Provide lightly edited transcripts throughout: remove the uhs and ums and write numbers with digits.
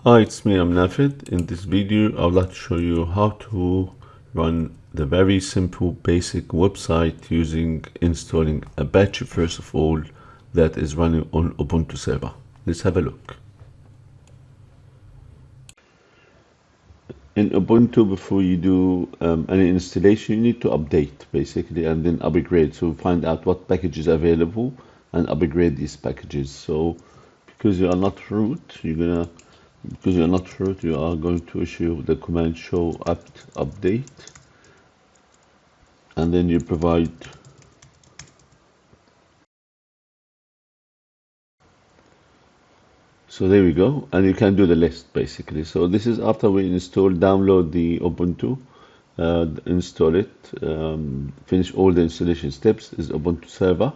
Hi, it's me, I'm Nafith. In this video, I would like to show you how to run the very simple basic website using installing Apache first of all that is running on Ubuntu server. Let's have a look. In Ubuntu, before you do any installation, you need to update basically and then upgrade. So find out what packages are available and upgrade these packages. So because you are not root, you are going to issue the command show apt update, and then you provide so there we go, and you can do the list basically. So this is after we download the Ubuntu, install it, finish all the installation steps is Ubuntu server.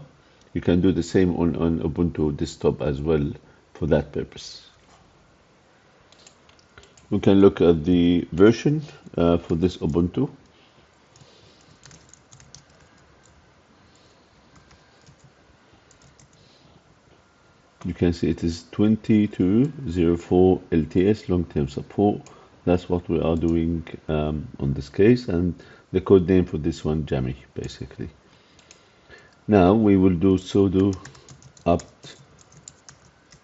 You can do the same on Ubuntu desktop as well for that purpose. We can look at the version for this Ubuntu. You can see it is 2204 LTS long-term support. That's what we are doing on this case, and the code name for this one Jammy basically. Now we will do sudo apt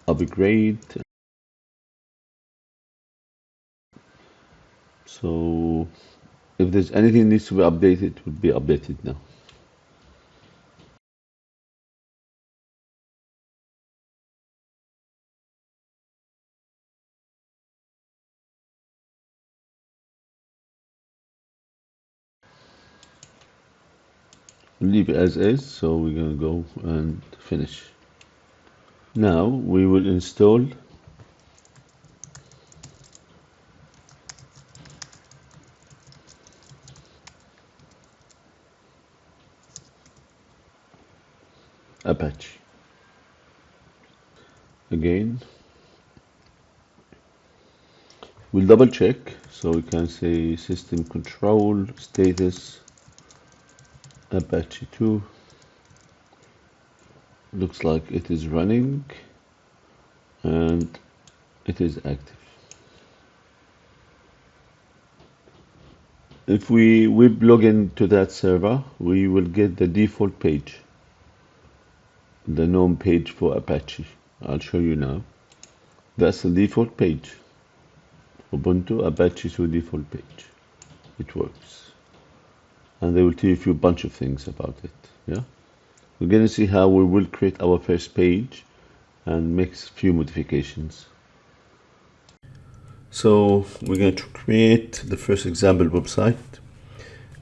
upgrade. So if there's anything needs to be updated, it will be updated now. Leave it as is, so we're going to go and finish. Now we will install Apache. Again, we'll double check, so we can say system control status Apache 2. Looks like it is running and it is active. If we web log into that server, we will get the default page, the gnome page for Apache. I'll show you now. That's the default page. Ubuntu Apache 2 default page. It works. And they will tell you a bunch of things about it. Yeah. We're going to see how we will create our first page and make a few modifications. So we're going to create the first example website.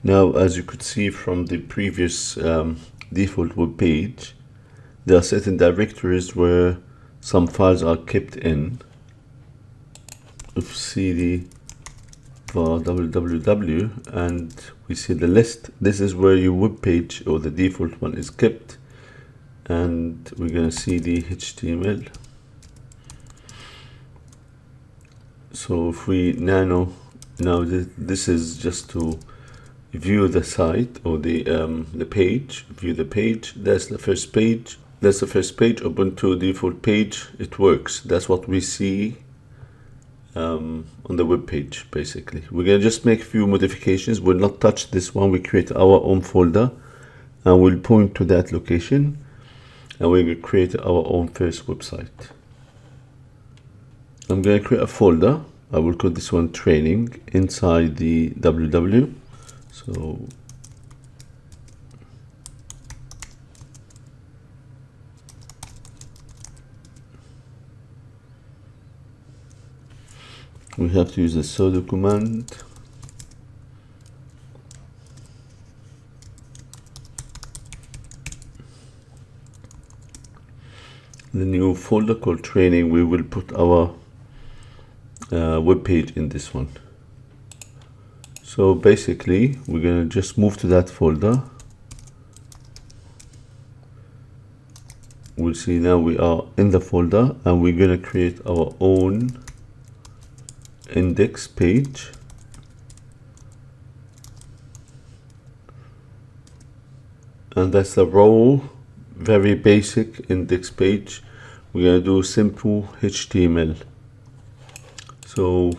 Now, as you could see from the previous default web page, there are certain directories where some files are kept in. If cd var www and we see the list, this is where your web page or the default one is kept, and we're going to see the HTML. So if we nano, now this is just to view the site or the page, view the page. That's the first page. That's the first page, Ubuntu default page. It works. That's what we see on the web page basically. We're gonna just make a few modifications. We'll not touch this one. We create our own folder and we'll point to that location, and we're gonna create our own first website. I'm gonna create a folder. I will call this one training inside the www. So we have to use the sudo command. The new folder called training, we will put our web page in this one. So basically we're going to just move to that folder. We'll see now we are in the folder, and we're going to create our own index page. And that's the raw, very basic index page. We're going to do simple HTML. So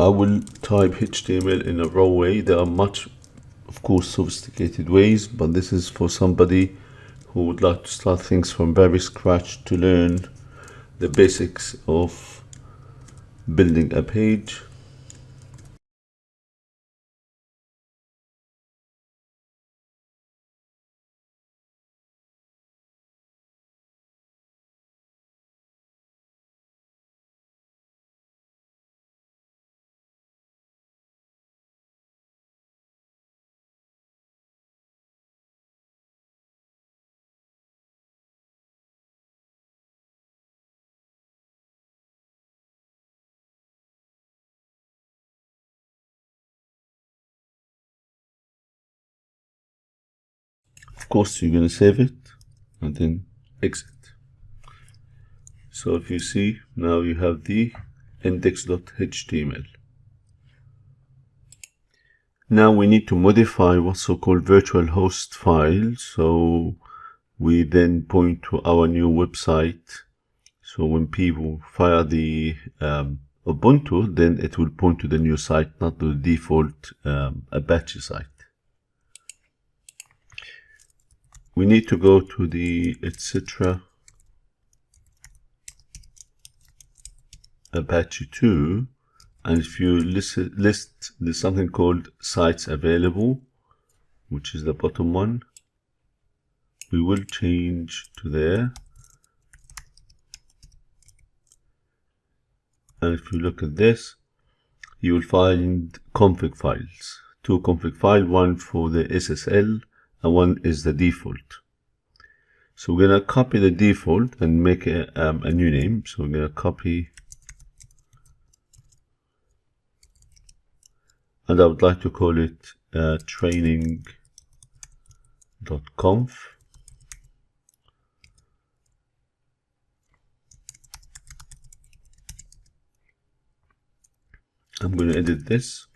I will type HTML in a raw way. There are much, of course, sophisticated ways, but this is for somebody who would like to start things from very scratch to learn the basics of building a page. Of course, you're going to save it and then exit. So if you see, now you have the index.html. Now we need to modify what's so-called virtual host file. So we then point to our new website. So when people fire the Ubuntu, then it will point to the new site, not to the default Apache site. We need to go to the etc. Apache 2, and if you list there's something called sites available, which is the bottom one. We will change to there, and if you look at this, you will find config files, two config files, one for the SSL and one is the default. So we're going to copy the default and make a new name. So we're going to copy, and I would like to call it training.conf. I'm going to edit this.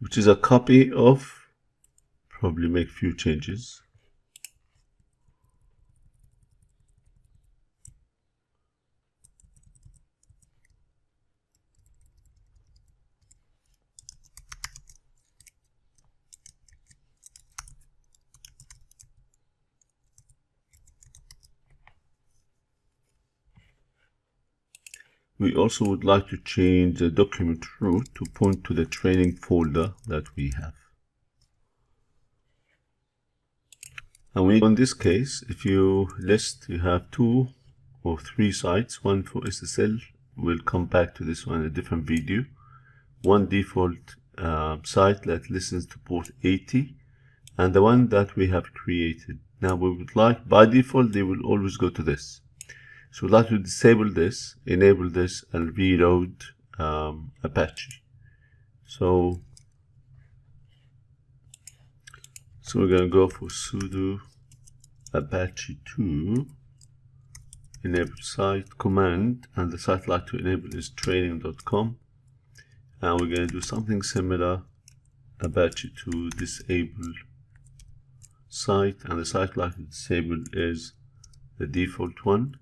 Which is a copy of, probably make few changes. We also would like to change the document root to point to the training folder that we have. And in this case, if you list, you have 2 or 3 sites, one for SSL, we'll come back to this one in a different video. One default site that listens to port 80, and the one that we have created. Now we would like, by default, they will always go to this. So we'd like to disable this, enable this, and reload Apache. So we're going to go for sudo apache 2 enable site command, and the site I'd like to enable is training.com, and we're going to do something similar, Apache 2 disable site, and the site I'd like to disable is the default one.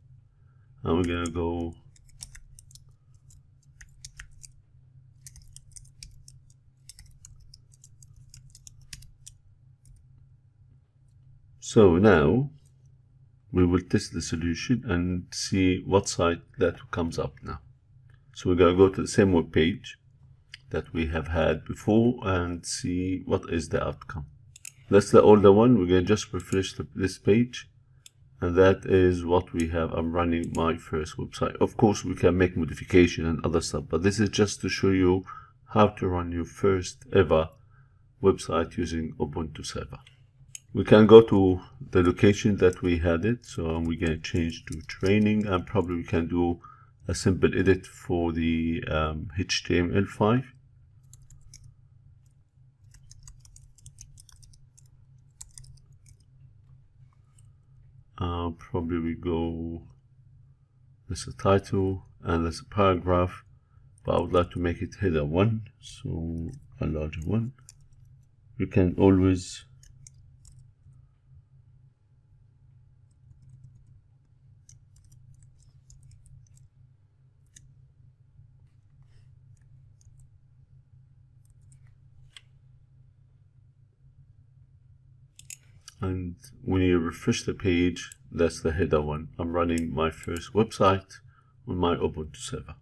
And we're going to go so now we will test the solution and see what site that comes up now. So we're going to go to the same web page that we have had before and see what is the outcome. That's the older one. We're going to just refresh this page, and that is what we have. I'm running my first website. Of course, we can make modification and other stuff, but this is just to show you how to run your first ever website using Ubuntu server. We can go to the location that we had it. So we're going to change to training, and probably we can do a simple edit for the HTML5. Probably we go, there's a title and there's a paragraph, but I would like to make it header 1, so a larger one. You can always And when you refresh the page, that's the header one. I'm running my first website on my Ubuntu server.